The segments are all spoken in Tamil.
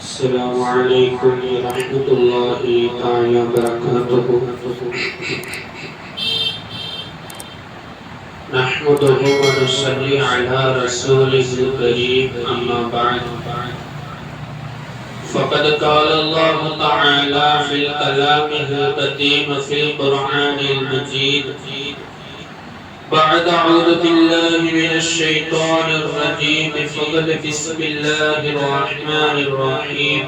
السلام عليكم ورحمة الله تعالى وبركاته. نحمده ونصلي على رسوله الكريم، أما بعد. فقد قال الله تعالى في الكلام القديم في القرآن المجيد: بعد أعوذ بالله من الشيطان الرجيم فقل بسم الله الرحمن الرحيم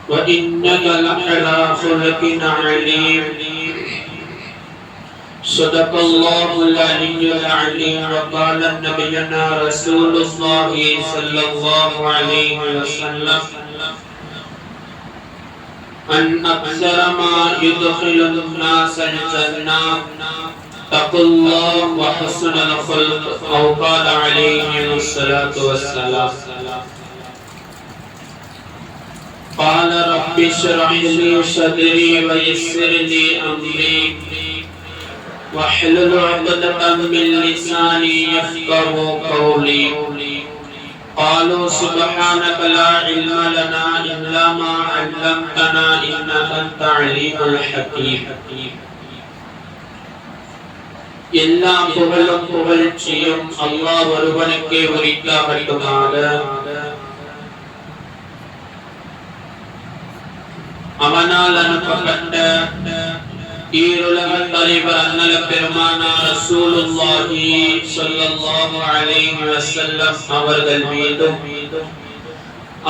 وإنك لعلى خلق عظيم. صدق الله العلي العظيم. وقال نبينا رسول الله صلى الله عليه وسلم: أن أكثر ما يدخل الناس الجنة تقوى الله وحسن الخلق، أو قال عليه الصلاة والسلام. قال رب اشرح لي صدري ويسر لي أمري واحلل عقدة من لساني يفقهوا قولي. قالوا سبحانك لا علم لنا إلا ما علمتنا إنك أنت العليم الحكيم. எல்லா புகழும் புகழ்ச்சியும் அல்லாஹ் ஒருவனுக்கே உரித்தாகட்டுமாக. அவனால் அனுப்பப்பட்ட ஈருலக தலைவர் அன்னல பெருமானார் ரசூலுல்லாஹி ஸல்லல்லாஹு அலைஹி வஸல்லம் அவர்கள் மீதும்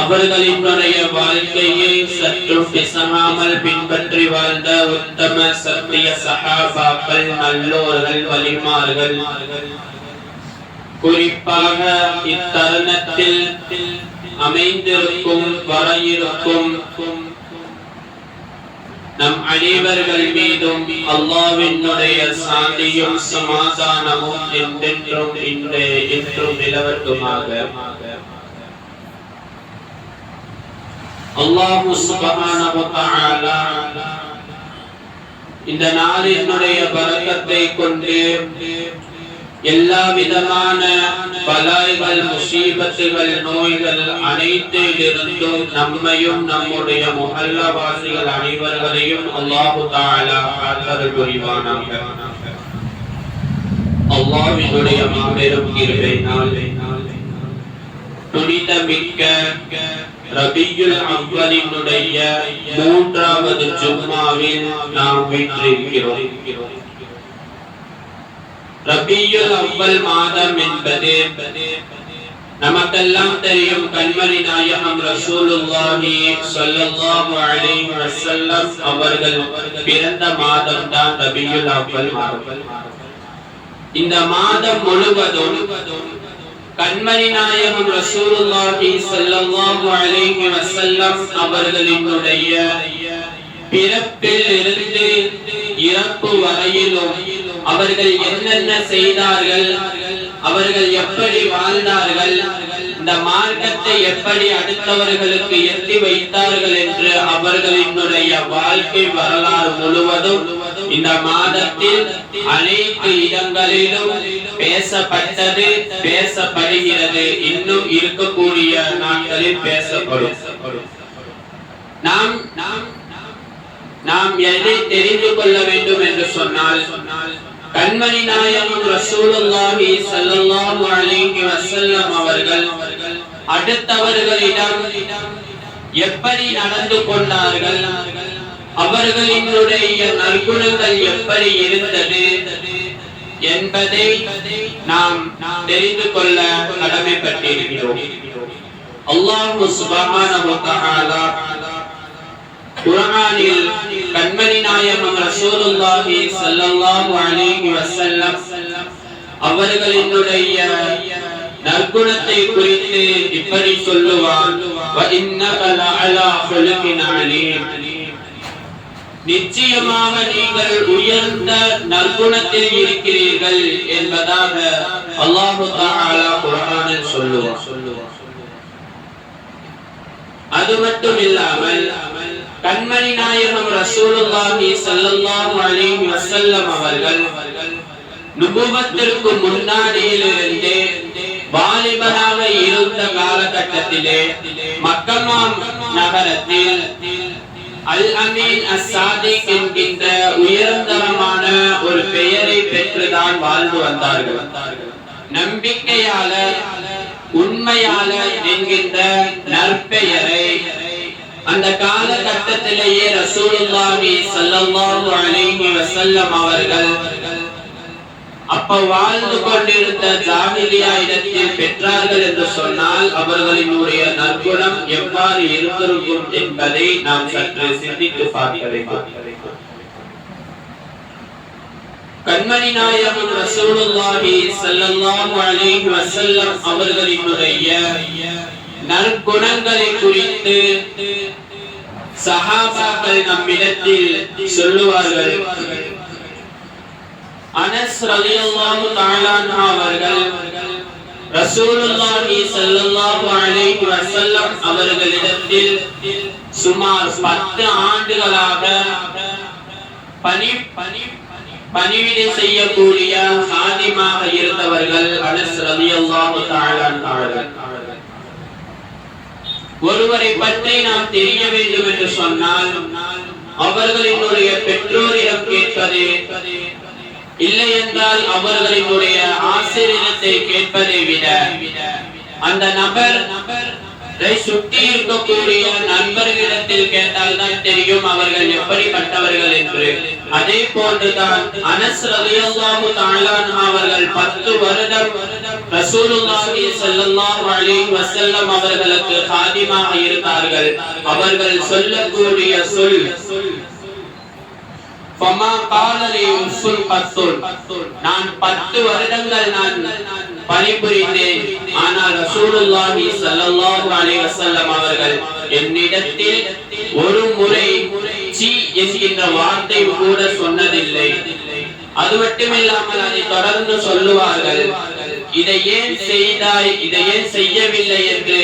அவர்களினுடைய வாழ்க்கையை சற்று பிசகாமல் பின்பற்றி வாழ்ந்த உத்தம சத்திய சஹாபாக்கள், நல்லோர்கள், வலிமார்கள், குறிப்பாக இத்தருணத்தில் அமைந்திருக்கும் வர இருக்கும் நம் அனைவர்கள் மீதும் அல்லாஹ்வினுடைய சாந்தியும் சமாதானமும் என்றென்றும் என்றும் நிலவட்டுமாக. அல்லாஹ் சுப்ஹானஹு வ தஆலா இந்த நாளினுடைய பரக்கத்தை கொண்டு எல்லா விதமான பலாய்கள், முசீபத்துகள், நோய்கள் அனைத்திலிருந்தும் நம்மையும் நம்முடைய முஹல்லவாசிகள் அனைவர்களையும் அல்லாஹ் தஆலா காத்தருள் புரிவானாக. அல்லாஹ்வினுடைய மாபெரும் கிருபையினால் புனிதமிக்க ரபியுல் அவ்வலினுடைய 3வது ஜும்மாவில் நாம் வீற்றிருக்கிறோம். ரபியுல் அவ்வல் மாதம் என்பது நமக்கெல்லாம் தெரியும். கண்மணி நாயகம் ரசூலுல்லாஹி ஸல்லல்லாஹு அலைஹி வஸல்லம் அவர்கள் பிறந்த மாதம் தான் ரபியுல் அவ்வல் மாதம். இந்த மாதம் முழுவதும் கண்மணி நாயகம் ரசூலுல்லாஹி ஸல்லல்லாஹு அலைஹி வஸல்லம் அவர்களினுடைய பிறப்பில் இருந்து இறப்பு வரையிலும் அவர்கள் என்னென்ன செய்தார்கள், அவர்கள் எப்படி வாழ்ந்தார்கள், இந்த மார்க்கத்தை எப்படி அடுத்தவர்களுக்கு எத்தி வைத்தார்கள் என்று அவர்களினுடைய வாழ்க்கை வரலாறு முழுவதும் இந்த மாதத்தில் அனைத்து இடங்களிலும் பேசப்பட்டது, பேசப்படுகிறது, இன்னும் இருக்கக்கூடிய நாட்களில் பேசப்படும். நாம் எதை தெரிந்து கொள்ள வேண்டும் என்று சொன்னால், கண்மணி நாயகம் ரசூலுல்லாஹி ஸல்லல்லாஹு அலைஹி வஸல்லம் அவர்கள் அடுத்தவர்களிடம் எப்படி நடந்து கொண்டார்கள், அவர்களினுடைய நற்குணங்கள் எப்படி இருந்தது என்பதை நாம் தெரிந்து கொள்ள கடமைப்பட்டிருக்கிறோம். அல்லாஹ் சுப்ஹானஹு வ தஆலா குர்ஆனில் கண்மணி நாயகம் ரசூலுல்லாஹி ஸல்லல்லாஹு அலைஹி வஸல்லம் அவர்களினுடைய நற்குணத்தை குறித்து இப்படி சொல்லுவார்: வ இன்னக லஅலா ஹுலுகின் அலீம். நிச்சயமாக நீங்கள் உயர்ந்த நற்குணத்தில் இருக்கிறீர்கள் என்பதாக அல்லாஹ் தஆலா குர்ஆனில் சொல்லுவார். அது மட்டும் இல்லாமல் கண்மணி நாயகம் ரசூலுல்லாஹி ஸல்லல்லாஹு அலைஹி வஸல்லம் அவர்கள் நுபுவத்திற்கு முன்னாடியிலிருந்தே வாலிபனாக இருந்த காலகட்டத்திலே மக்கமா நகரத்தில் அல் அமீன் அஸ்-சாதிக் என்கின்ற உயர்தரமான ஒரு பெயரை பெற்றுதான் வாழ்ந்து வந்தார்கள். நம்பிக்கையாளர், உண்மையாளர் என்கின்ற நற்பெயரை அந்த காலகட்டத்திலேயே ரசூலுல்லாஹி ஸல்லல்லாஹு அலைஹி வஸல்லம் அவர்கள் அப்ப வாழ்ந்து கொண்டிருந்த ஜாஹிலியா இடத்தில் பெற்றார்கள் என்று சொன்னால் அவர்களினுடைய நற்குணம் எவ்வாறு இருந்திருக்கும் என்பதை நாம் சற்று சிந்தித்து பார்க்க வேண்டும். கண்மணி நாயகம் ரசூலுல்லாஹி ஸல்லல்லாஹு அலைஹி வஸல்லம் அவர்களினுடைய நற்குணங்களை குறித்து சஹாபாக்கள் நம்மிடத்தில் சொல்லுவார்கள். அனஸ் ரலியல்லாஹு தஆலா அன்ஹு அவர்கள் ரசூலுல்லாஹி ஸல்லல்லாஹு அலைஹி வஸல்லம் அவர்களிடத்தில் சுமார் 10 ஆண்டுகளாக பணிவிடை செய்யக்கூடிய ஹாதிமாக இருந்தவர்கள் அனஸ் ரலியல்லாஹு தஆலா அன்ஹு அவர்கள். ஒருவரை பற்றி நாம் தெரிய வேண்டும் என்று சொன்னால் அவர்களினுடைய பெற்றோரிடம் கேட்பது, இல்லை என்றால் அவர்களினுடைய ஆசிரியத்தை கேட்பதை விட அந்த நபர் சுற்றி இருக்கக்கூடிய நண்பர்களிடத்தில் கேட்டால் தான் தெரியும் அவர்கள் எப்படிப்பட்டவர்கள் என்று. அதே போன்றுதான் அனஸ் ரலியல்லாஹு தஆலா அன்ஹு அவர்கள் 10 வருடம் ரசூலுல்லாஹி ஸல்லல்லாஹு அலைஹி வஸல்லம் அவர்களுக்கு காதிமாக இருந்தார்கள். அவர்கள் சொல்லக்கூடிய சொல் ஃபமா கால லி உஸ்ஸுல் கத்துல், நான் 10 வருடங்கள் நான் பணிபுரிந்தேன், ஆனால் ரசூலுல்லாஹி ஸல்லல்லாஹு அலைஹி வஸல்லம் அவர்கள் என்னிடத்தில் ஒரு முறை சி என்கின்ற வார்த்தை கூட சொன்னதில்லை. அது மட்டுமில்லாமல் அதை தொடர்ந்து சொல்லுவார்கள், இதை ஏன் செய்தாய், இதை ஏன் செய்யவில்லை என்று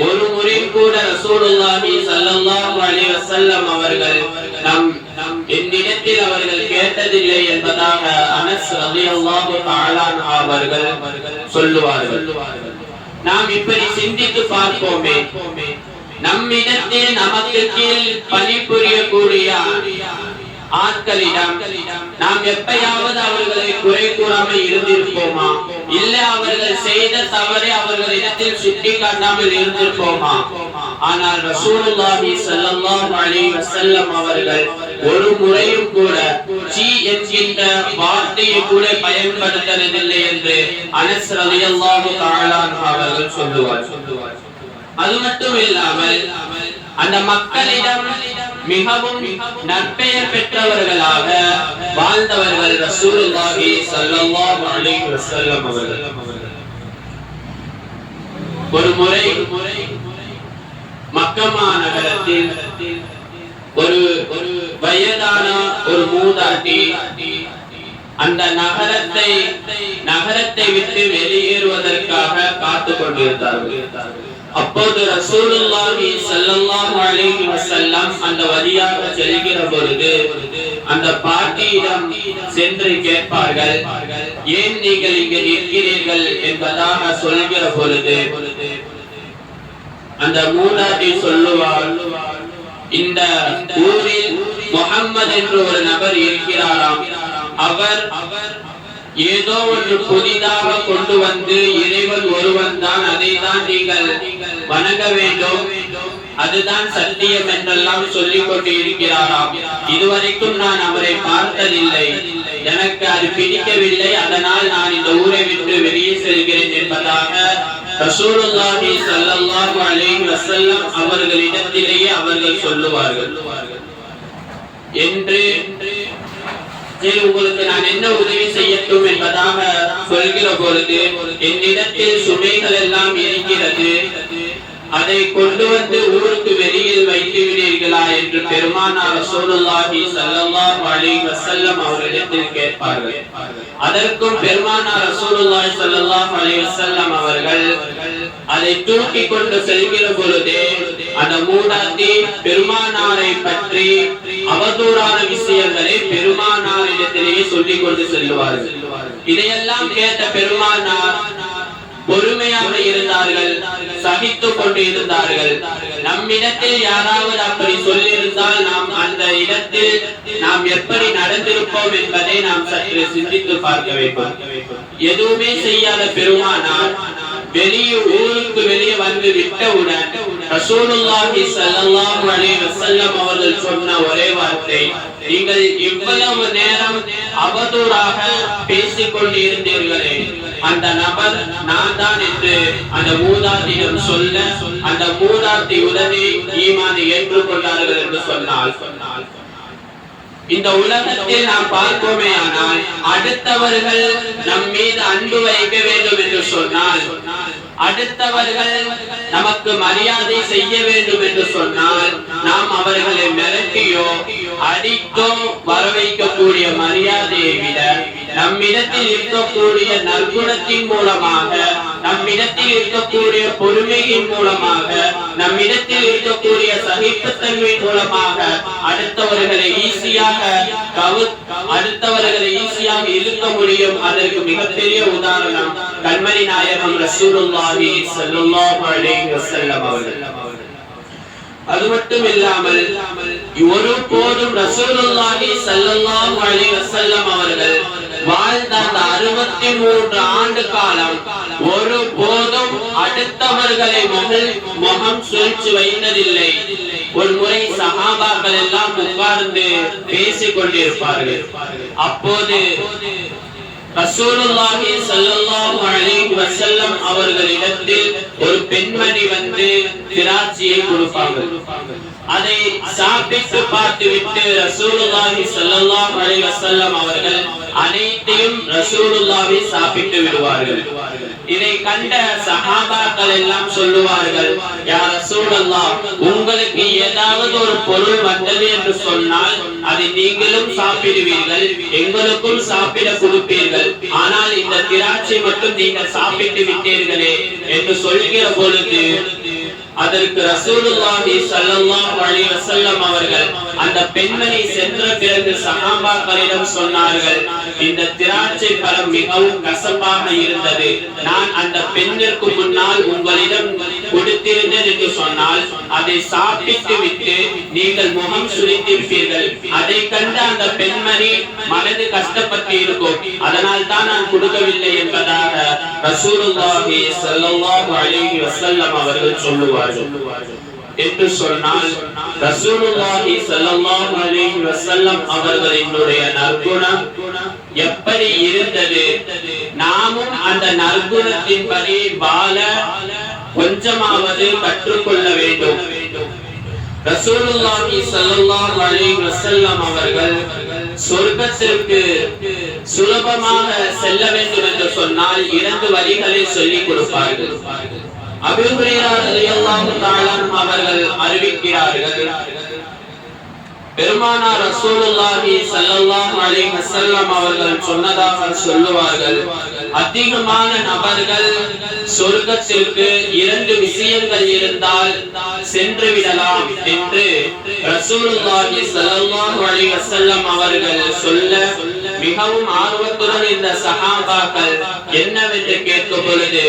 ஒரு முறை கூட ரசூலுல்லாஹி ஸல்லல்லாஹு அலைஹி வஸல்லம் அவர்கள் என்னிடத்தில் அவர்கள் கேட்டதில்லை என்பதாக அனஸ் ரலியல்லாஹு தஆலா அன்ஹு அவர்கள் சொல்லுவார்கள். நாம் இப்படி சிந்தித்து பார்ப்போமே, நம்மிடத்தில் நமக்கு கீழ் பணிபுரியக்கூடிய ஆட்களிடம் நாம் எப்பயாவது அவர்களை குறை கூறாமல் இருந்திருப்போமா? இல்ல அவர்கள் செய்த தவறை அவர்களிடத்தில் சுட்டி காட்டாமல் இருந்திருப்போமா? ஆனால் ரசூலுல்லாஹி ஸல்லல்லாஹு அலைஹி வஸல்லம் அவர்கள் ஒரு முறையும் கூட சி என்கின்ற வார்த்தையை கூட பயன்படுத்தினதில்லை என்று அனஸ் ரலியல்லாஹு தஆலா அன்ஹு அவர்கள் சொல்லுவார். அது மட்டும் இல்லாமல் அந்த மக்களிடம் மிகவும் நற்பெயர் பெற்றவர்களாக வாழ்ந்தவர்கள் ரசூலுல்லாஹி ஸல்லல்லாஹு அலைஹி வஸல்லம் அவர்கள். ஒரு முறை மக்கமா நகரத்தில் ஒரு வயதான ஒரு மூதாட்டி அந்த நகரத்தை விட்டு வெளியேறுவதற்காக காத்து கொண்டிருந்தார்கள். அப்போது ரசூலுல்லாஹி ஸல்லல்லாஹு அலைஹி வஸல்லம் அந்த வழியாக செல்கிற பொழுது அந்த பாட்டியிடம் சென்று கேட்பார்கள், ஏன் நீங்கள் இங்கு நிற்கிறீர்கள் என்பதாக சொல்கிற பொழுது அந்த மூதாட்டி சொல்லுவார், இந்த ஊரில் முஹம்மது என்று ஒரு நபர் இருக்கிறாராம், அவர் ஏதோ ஒன்று புதிதாக கொண்டு வந்து இறைவன் ஒருவன் தான், அதை தான் நீங்கள் வணங்க வேண்டும், அதுதான் சத்தியம் என்றெல்லாம் சொல்லிக் கொண்டு இருக்கிறாராம். இதுவரைக்கும் நான் அவரை பார்த்ததில்லை, எனக்கு அது பிடிக்கவில்லை, அதனால் நான் இந்த ஊரை விட்டு வெளியே செல்கிறேன் என்பதாக ரசூலுல்லாஹி ஸல்லல்லாஹு அலைஹி வஸல்லம் அவர்களிடத்திலேயே அவர்கள் சொல்லுவார்கள். என்று உங்களுக்கு நான் என்ன உதவி செய்யட்டும் என்பதாக சொல்கிற பொழுது என்னிடத்தில் சுமைகள் எல்லாம் இருக்கிறது, அதை கொண்டு வந்து ஊருக்கு வெளியில் வைத்து விடுவீர்களா என்று பெருமானார் ரசூலுல்லாஹி ஸல்லல்லாஹு அலைஹி வஸல்லம் அவர்களிடத்தில் கேட்பார்கள். அதற்கும் பெருமானார் ரசூலுல்லாஹி ஸல்லல்லாஹு அலைஹி வஸல்லம் அவர்கள் அதை தூக்கி கொண்டு செல்கிற பொழுதே அந்த மூதாட்டி பெருமானாரை பற்றி அவதூறான விஷயங்களை பெருமானாரிடத்திலேயே சொல்லிக் கொண்டு செல்லுவார்கள். இதையெல்லாம் கேட்ட பெருமானார் பொறுமையாக இருந்தார்கள், சகித்துக் கொண்டு இருந்தார்கள். நம்மிடத்தில் யாராவது அப்படி சொல்லியிருந்தால் நாம் அந்த இடத்தில் நாம் எப்படி நடந்திருப்போம் என்பதை நாம் சற்று சிந்தித்து பார்க்க வேண்டும். எதுவுமே செய்யாத பெருமானார் ஊருக்கு வெளியே வந்து விட்டவுடன் ரசூலுல்லாஹி ஸல்லல்லாஹு அலைஹி வஸல்லம் அவர்கள் சொன்ன ஒரே வார்த்தை, நீங்கள் இவ்வளவு நேரம் அவதூறாக பேசிக் கொண்டிருந்தீர்களே, அந்த நபர் நான் தான் என்று அந்த மூதாட்டியிடம் சொல்ல, அந்த மூதாட்டி உடனே ஈமானை ஏற்றுக்கொண்டார்கள் என்று சொன்னால், இந்த உலகத்தில் நாம் பார்ப்போமே ஆனால் அடுத்தவர்கள் நம் மீது அன்பு வைக்க வேண்டும் என்று சொன்னால், அடுத்தவர்கள் நமக்கு மரியாதை செய்ய வேண்டும் என்று சொன்னால், நாம் அவர்களை மிரட்டியோ அடித்தோ வர வைக்கக்கூடிய மரியாதையை விட நம்மிடத்தில் இருக்கக்கூடிய நற்குணத்தின் மூலமாக, நம்மிடத்தில் இருக்கக்கூடிய பொறுமையின் மூலமாக, நம்மிடத்தில் இருக்கக்கூடிய சகிப்புத்தன்மை மூலமாக அடுத்தவர்களை ஈஸியாக இழுக்க முடியும். அதற்கு மிகப்பெரிய உதாரணம் கண்மணி நாயகம் ரசூலுல்லாஹி ஸல்லல்லாஹு அலைஹி வஸல்லம் அவர்கள். அது மட்டும் இல்லாமல் ஒரு போதும் ரசூலுல்லாஹி ஸல்லல்லாஹு அலைஹி வஸல்லம் அவர்கள் வாழ்ந்த அந்த 63 ஆண்டு காலம் ஒரு போதும் அடுத்தவர்களை முகம் சுழிச்சு வைத்ததில்லை. ஒரு முறை சஹாபாக்கள் எல்லாம் உட்கார்ந்து பேசிக் கொண்டிருப்பார்கள். அப்போது ரசூலுல்லாஹி ஸல்லல்லாஹு அலைஹி வஸல்லம் அவர்களிடத்தில் ஒரு பெண்மணி வந்து திராட்சையை கொடுப்பாங்க. அதை சாப்பிட்டு பார்த்துவிட்டு ரசூலுல்லாஹி ஸல்லல்லாஹு அலைஹி வஸல்லம் அவர்கள் அனைத்தையும் ரசூலுல்லாஹி சாப்பிட்டு விடுவார்கள். இதை கண்ட சஹாபாக்கள் எல்லாம் சொல்லுவார்கள், யா ரசூலல்லாஹ், உங்களுக்கு ஏதாவது ஒரு பொருள் வந்தது என்று சொன்னால் அதை நீங்களும் சாப்பிடுவீர்கள், எங்களுக்கும் சாப்பிட கொடுப்பீர்கள். ஆனால் இந்த திராட்சை மட்டும் நீங்கள் சாப்பிட்டு விட்டீர்களே என்று சொல்கிற பொழுது அதற்கு ரசூலுல்லாஹி ஸல்லல்லாஹு அலைஹி வஸல்லம் அவர்கள் அந்த பெண்மணி சென்ற பிறகு சஹாபாக்களிடம் சொன்னார்கள், இந்த திராட்சை பழம் மிகவும் கசப்பாக இருந்தது. நான் அந்த பெண்ணிற்கு முன்னால் உங்களிடம் கொடுத்திருந்தேன் என்று சொன்னால் அதை சாப்பிட்டு விட்டு நீங்கள் முகம் சுளித்திருப்பீர்கள். அதை கண்டு அந்த பெண்மணி மனது கஷ்டப்பட்டு இருக்கும், அதனால் தான் நான் கொடுக்கவில்லை என்பதாக ரசூலுல்லாஹி ஸல்லல்லாஹு அலைஹி வஸல்லம் அவர்கள் சொல்லுவார்கள். என்று சொன்னால் ரசூலுல்லாஹி ஸல்லல்லாஹு அலைஹி வஸல்லம் அவர்களினுடைய நற்குணம் எப்படி இருந்தது, நாமும் அந்த நற்குணத்தின்படி வாழ கொஞ்சமாவது கற்றுக்கொள்ள வேண்டும். ரசூலுல்லாஹி ஸல்லல்லாஹு அலைஹி வஸல்லம் அவர்கள் சொர்க்கத்திற்கு சுலபமாக செல்ல வேண்டும் என்று சொன்னால் 2 வழிகளை சொல்லிக் கொடுப்பார்கள். அபூ ஹுரைரா ரலியல்லாஹு தஆலா அவர்கள் அறிவிக்கிறார்கள், பெருமானார் ரசூலுல்லாஹி ஸல்லல்லாஹு அலைஹி வஸல்லம் அவர்கள் சொன்னதாக சொல்லுவார்கள், அதிகமான நபர்கள் சொர்க்கத்திற்கு 2 விஷயங்கள் இருந்தால் சென்று விடலாம் என்று ரசூலுல்லாஹி ஸல்லல்லாஹு அலைஹி வஸல்லம் அவர்கள் சொல்ல மிகவும் ஆர்வத்துடன் இந்த சஹாபாக்கள் என்னவென்று கேட்கும் பொழுது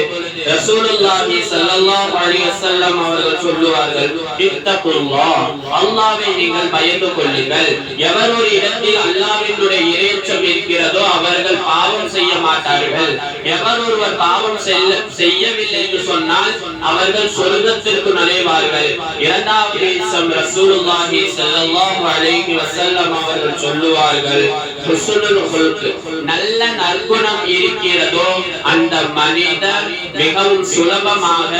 ரசூலுல்லாஹி ஸல்லல்லாஹு அலைஹி வஸல்லம் அவர்கள் சொல்லுவார்கள், இத்தகுல்லாஹ், அல்லாஹ்வை நீங்கள் பயந்து கொள்ளுங்கள். எவர் ஒரு இடத்தில் அல்லாஹ்வினுடைய இறையச்சம் இருக்கிறதோ அவர்கள் பாவம் செய்ய மாட்டார்கள். எவர் ஒருவர் பாவம் செய்யவில்லை என்று சொன்னால் அவர்கள் சொர்க்கத்திற்கு நுழைவார்கள். 2வது விஷயம் ரசூலுல்லாஹி ஸல்லல்லாஹு அலைஹி வஸல்லம் அவர்கள் சொல்லுவார்கள், ஹுஸ்னுல் குல்க், நல்ல நற்குணம் இருக்கிறதோ அந்த மனிதர் மிகவும் சுலபமாக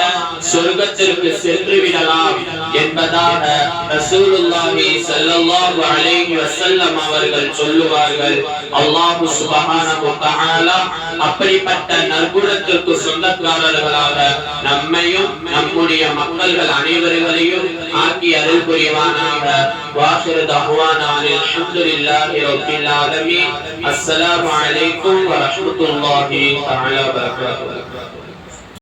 சொர்க்கத்திற்கு சென்று விடலாம் என்பதாக ரசூலுல்லாஹி ஸல்லல்லாஹு அலைஹி வஸல்லம் அவர்கள் சொல்லுவார்கள். அல்லாஹ் சுப்ஹானஹு வ தஆலா அப்படிப்பட்ட நற்குணத்திற்கு சொந்தக்காரர்களாக நம்மையும் நம்முடைய மக்கள்கள் அனைவர்களையும் ஆக்கி அருள் புரிவானாக. வாஹிரு தஅவானா அல்ஹம்துலில்லாஹி ரப்பில் ஆலமீன். அஸ்ஸலாமு அலைக்கும் வ ரஹ்மத்துல்லாஹி தஆலா வ பரகாத்துஹு.